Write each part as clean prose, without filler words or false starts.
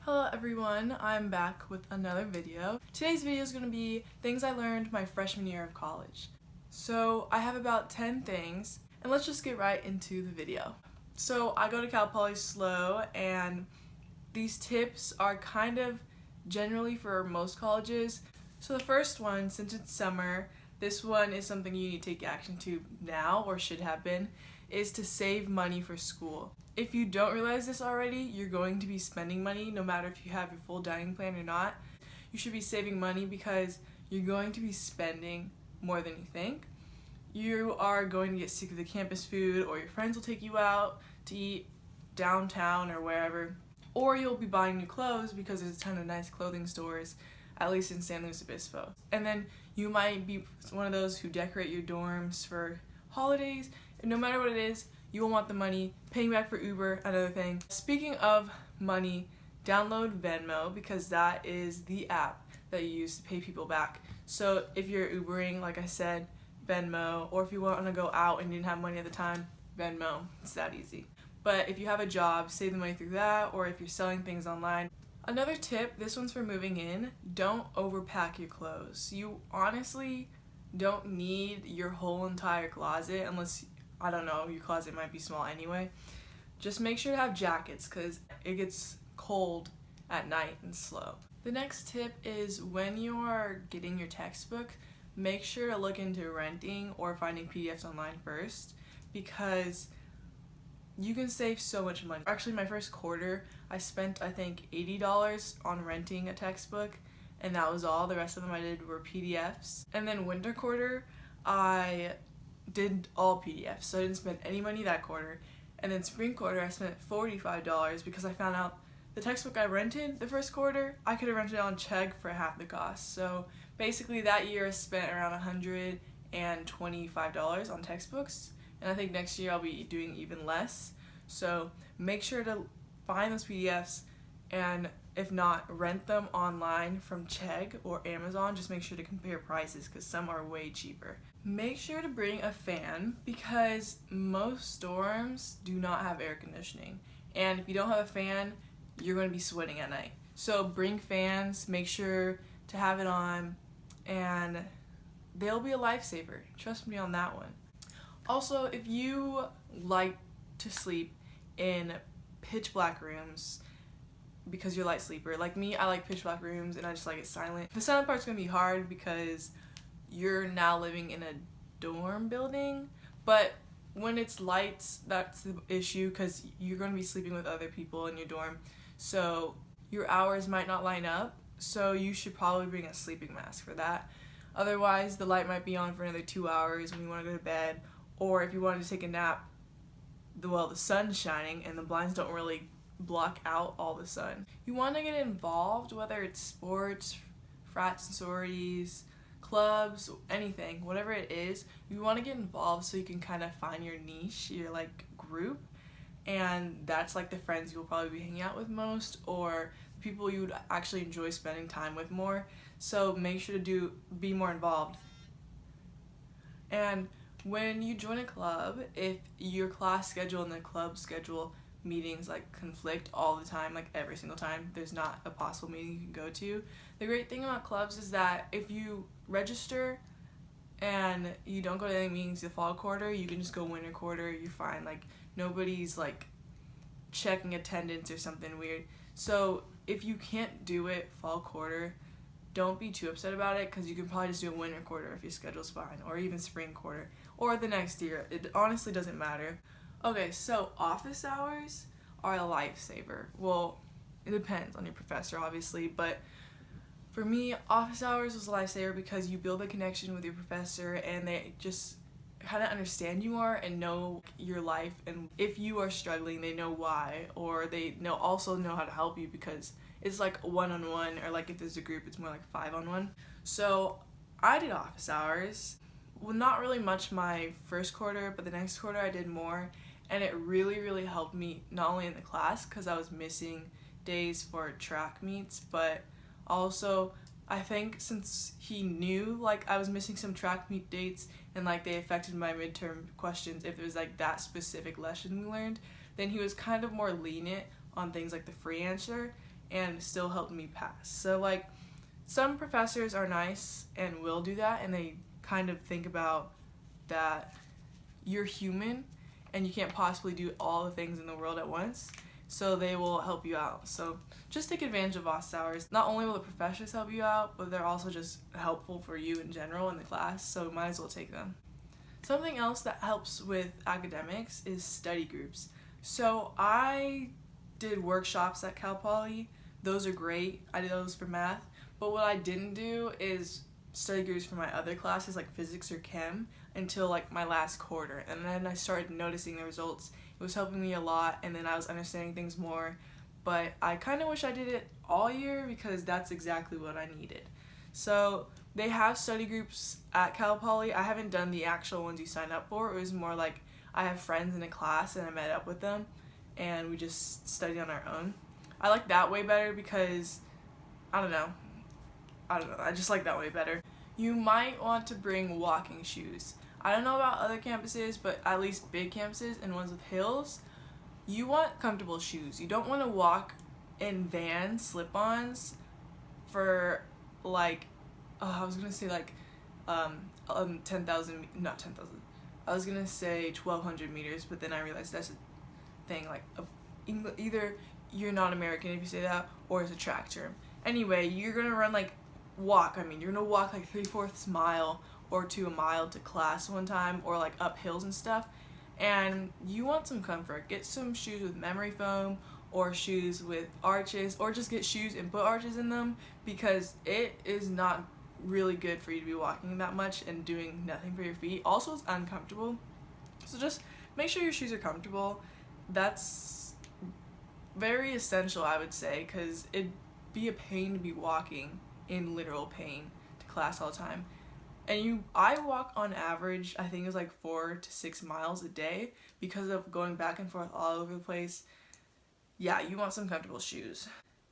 Hello everyone, I'm back with another video. Today's video is going to be things I learned my freshman year of college. So I have about 10 things, and let's just get right into the video. So I go to Cal Poly SLO, and these tips are kind of generally for most colleges. So the first one, since it's summer, this one is something you need to take action to now, or should have been, is to save money for school. If you don't realize this already, you're going to be spending money no matter if you have your full dining plan or not. You should be saving money because you're going to be spending more than you think. You are going to get sick of the campus food, or your friends will take you out to eat downtown or wherever. Or you'll be buying new clothes because there's a ton of nice clothing stores, at least in San Luis Obispo. And then you might be one of those who decorate your dorms for holidays. And no matter what it is, you will want the money. Paying back for Uber, another thing. Speaking of money, download Venmo because that is the app that you use to pay people back. So if you're Ubering, like I said, Venmo, or if you want to go out and you didn't have money at the time, Venmo. It's that easy. But if you have a job, save the money through that, or if you're selling things online. Another tip, this one's for moving in, don't overpack your clothes. You honestly don't need your whole entire closet unless, I don't know, your closet might be small anyway. Just make sure to have jackets because it gets cold at night and slow. The next tip is when you are getting your textbook, make sure to look into renting or finding PDFs online first because you can save so much money. Actually, my first quarter, I spent I think $80 on renting a textbook, and that was all. The rest of them I did were PDFs. And then winter quarter, I did all PDFs, so I didn't spend any money that quarter. And then spring quarter, I spent $45 because I found out the textbook I rented the first quarter, I could have rented it on Chegg for half the cost. So basically that year I spent around $125 on textbooks, and I think next year I'll be doing even less. So make sure to find those PDFs, and if not, rent them online from Chegg or Amazon. Just make sure to compare prices because some are way cheaper. Make sure to bring a fan because most dorms do not have air conditioning, and if you don't have a fan, you're going to be sweating at night. So bring fans, make sure to have it on, and they'll be a lifesaver. Trust me on that one. Also, if you like to sleep in pitch black rooms because you're a light sleeper, like me, I like pitch black rooms and I just like it silent. The silent part's gonna be hard because you're now living in a dorm building, but when it's lights, that's the issue because you're gonna be sleeping with other people in your dorm, so your hours might not line up, so you should probably bring a sleeping mask for that. Otherwise, the light might be on for another 2 hours when you want to go to bed, or if you wanted to take a nap, the sun's shining and the blinds don't really block out all the sun. You want to get involved, whether it's sports, frats and sororities, clubs, anything, whatever it is, you want to get involved so you can kind of find your niche, your like group, and that's like the friends you'll probably be hanging out with most, or people you would actually enjoy spending time with more. So make sure to be more involved. And when you join a club, if your class schedule and the club schedule meetings like conflict all the time, like every single time, there's not a possible meeting you can go to. The great thing about clubs is that if you register and you don't go to any meetings the fall quarter, you can just go winter quarter, you're fine. Like nobody's like checking attendance or something weird. So if you can't do it fall quarter, don't be too upset about it because you can probably just do a winter quarter if your schedule's fine, or even spring quarter, or the next year. It honestly doesn't matter. Okay, so office hours are a lifesaver. Well, it depends on your professor, obviously, but for me, office hours was a lifesaver because you build a connection with your professor and they just kind of understand you more and know your life, and if you are struggling, they know why, or they also know how to help you because it's like one-on-one, or like if there's a group, it's more like 5-on-1. So I did office hours. Well, not really much my first quarter, but the next quarter I did more, and it really helped me not only in the class because I was missing days for track meets, but also I think since he knew like I was missing some track meet dates and like they affected my midterm questions, if it was like that specific lesson we learned, then he was kind of more lenient on things like the free answer, and still helped me pass. So like, some professors are nice and will do that, and they kind of think about that you're human and you can't possibly do all the things in the world at once, so they will help you out. So just take advantage of office hours. Not only will the professors help you out, but they're also just helpful for you in general in the class, so might as well take them. Something else that helps with academics is study groups. So I did workshops at Cal Poly. Those are great. I did those for math. But what I didn't do is study groups for my other classes like physics or chem until like my last quarter, and then I started noticing the results. It was helping me a lot, and then I was understanding things more, but I kind of wish I did it all year because that's exactly what I needed. So they have study groups at Cal Poly. I haven't done the actual ones you sign up for. It was more like I have friends in a class and I met up with them and we just studied on our own. I like that way better because I don't know, I just like that way better. You might want to bring walking shoes. I don't know about other campuses, but at least big campuses and ones with hills, you want comfortable shoes. You don't want to walk in Vans slip-ons for like, I was gonna say like 10,000, not 10,000. I was gonna say 1,200 meters, but then I realized that's a thing, like either you're not American if you say that, or it's a track term. Anyway, you're gonna run like you're gonna walk like 3/4 mile or to a mile to class one time, or like up hills and stuff, and you want some comfort. Get some shoes with memory foam or shoes with arches, or just get shoes and put arches in them, because it is not really good for you to be walking that much and doing nothing for your feet. Also, it's uncomfortable, so just make sure your shoes are comfortable. That's very essential, I would say, because it'd be a pain to be walking in literal pain to class all the time. And I walk on average, I think it's like 4 to 6 miles a day because of going back and forth all over the place. Yeah, you want some comfortable shoes.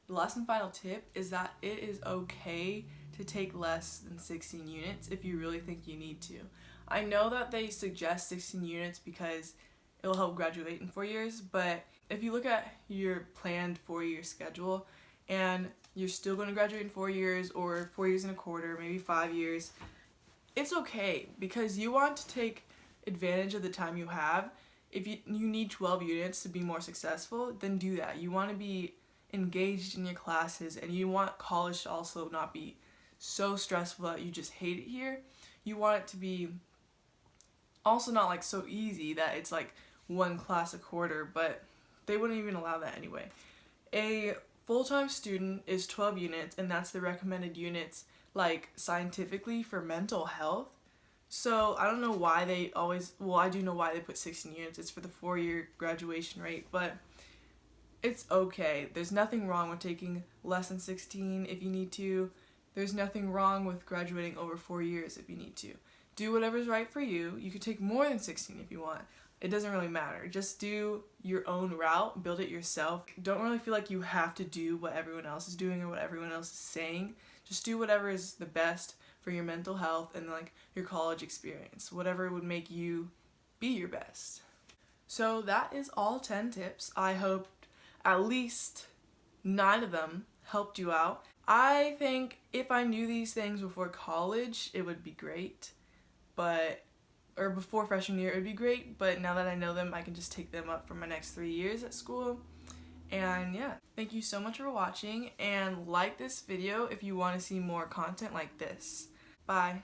The last and final tip is that it is okay to take less than 16 units if you really think you need to. I know that they suggest 16 units because it'll help graduate in 4 years, but if you look at your planned 4-year schedule and you're still going to graduate in 4 years, or 4 years and a quarter, maybe 5 years, it's okay, because you want to take advantage of the time you have. If you need 12 units to be more successful, then do that. You want to be engaged in your classes, and you want college to also not be so stressful that you just hate it here. You want it to be also not like so easy that it's like one class a quarter, but they wouldn't even allow that anyway. A full-time student is 12 units, and that's the recommended units like scientifically for mental health. So I don't know why they always, well, I do know why they put 16 units. It's for the 4-year graduation rate, but it's okay. There's nothing wrong with taking less than 16 if you need to. There's nothing wrong with graduating over 4 years if you need to. Do whatever's right for you. You could take more than 16 if you want. It doesn't really matter. Just do your own route, build it yourself. Don't really feel like you have to do what everyone else is doing or what everyone else is saying. Just do whatever is the best for your mental health and like your college experience, whatever would make you be your best. So that is all 10 tips. I hope at least 9 of them helped you out. I think if I knew these things before college, it would be great, or before freshman year, it would be great, but now that I know them, I can just take them up for my next 3 years at school. And yeah, thank you so much for watching, and like this video if you want to see more content like this. Bye.